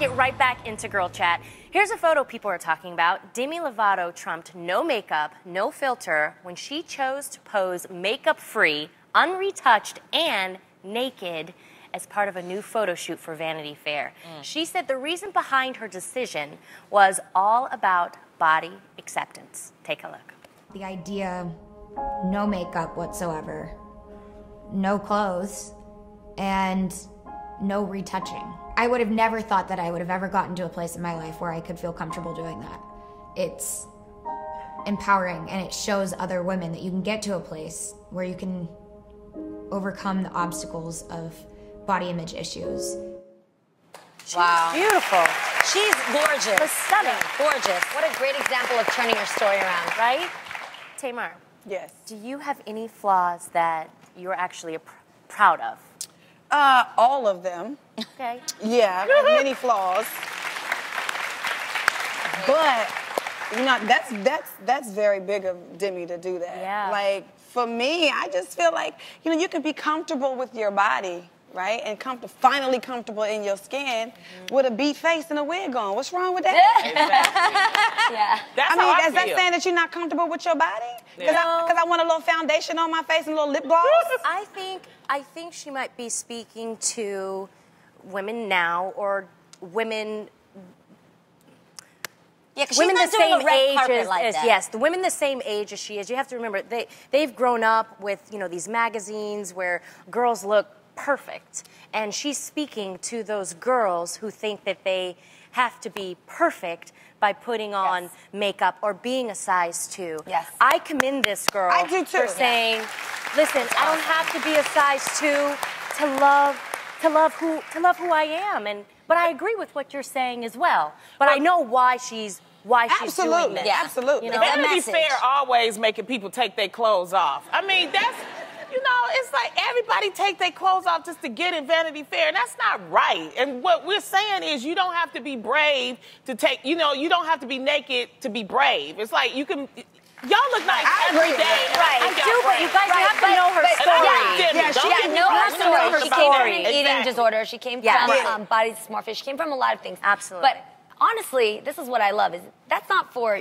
get right back into Girl Chat. Here's a photo people are talking about. Demi Lovato trumped no makeup, no filter when she chose to pose makeup-free, unretouched, and naked as part of a new photo shoot for Vanity Fair. She said the reason behind her decision was all about body acceptance. Take a look. The idea, no makeup whatsoever, no clothes, and no retouching. I would have never thought that I would have ever gotten to a place in my life where I could feel comfortable doing that. It's empowering, and it shows other women that you can get to a place where you can overcome the obstacles of body image issues. Wow. Beautiful. She's gorgeous. Stunning. Gorgeous. What a great example of turning your story around. Right? Tamar. Yes. Do you have any flaws that you're actually proud of? All of them. Okay. Yeah, many flaws. But you know, that's very big of Demi to do that. Yeah. Like for me, I just feel like you can be comfortable with your body, right, and finally comfortable in your skin with a beat face and a wig on. What's wrong with that? Yeah. That's I mean, how I is that feel. saying that you're not comfortable with your body? Because Yeah. I want a little foundation on my face and a little lip gloss. I think she might be speaking to women now or women. Yeah, because she's Women not the doing same a red age carpet like as that. yes, the women the same age as she is. You have to remember they've grown up with these magazines where girls look perfect, and she's speaking to those girls who think that they have to be perfect by putting on makeup or being a size 2. Yes. I commend this girl I do too. for saying, listen, I don't have to be a size 2 to love who I am, but I agree with what you're saying as well. But I know why she's doing this. Yeah. Absolutely. You know? That Vanity message. Fair always making people take their clothes off. I mean, that's, it's like everybody take their clothes off just to get in Vanity Fair, and that's not right. And what we're saying is you don't have to be brave to take, you don't have to be naked to be brave. It's like you can, y'all look nice every day. Right. I do, but you guys have to know her story. She know her story. She came from an eating Exactly. disorder. She came from body dysmorphia. She came from a lot of things. Absolutely. But honestly, this is what I love, is that's not for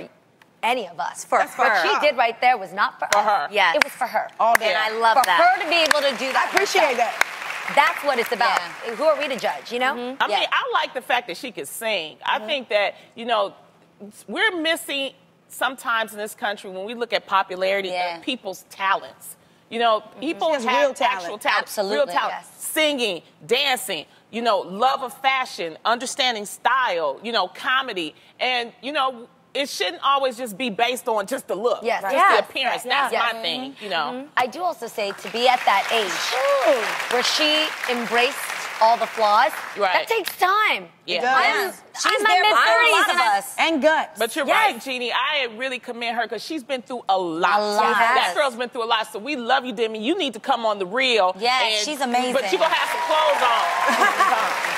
any of us. For What her. she did right there was not for us. her. Yes. It was for her. All And day. I love for that. her to be able to do that. I appreciate herself. that. That's what it's about. Who are we to judge, I mean, I like the fact that she could sing. I think that, we're missing sometimes in this country when we look at popularity of people's talents. People She has have real talent. actual talent. Absolutely, Real talent. yes. Singing, dancing, love of fashion, understanding style, comedy. And, it shouldn't always just be based on just the look. Yes. Just Yes. the appearance. Yes. That's Yes. my thing, I do also say to be at that age where she embraced all the flaws, Right. that takes time. Yeah. I'm She's in my there for mid-30s. a lot of us. And guts. But you're right, Jeannie. I really commend her because she's been through a lot. A lot. That girl's been through a lot. So we love you, Demi. You need to come on the reel. Yes, she's amazing. But you're going to have some clothes on.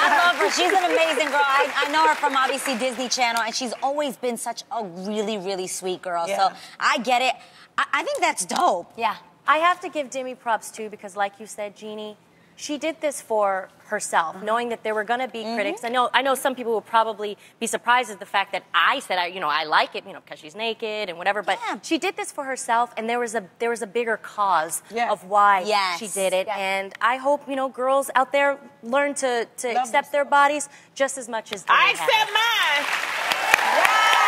I love her. She's an amazing girl. I know her from obviously Disney Channel, and she's always been such a really, really sweet girl. Yeah. So I get it. I think that's dope. Yeah. I have to give Demi props too, because like you said, Jeannie, she did this for herself, knowing that there were going to be critics. I know some people will probably be surprised at the fact that I said, I like it, because she's naked and whatever. But she did this for herself, and there was a bigger cause of why she did it. Yes. And I hope girls out there learn to accept their bodies just as much as Demi I has. accept mine.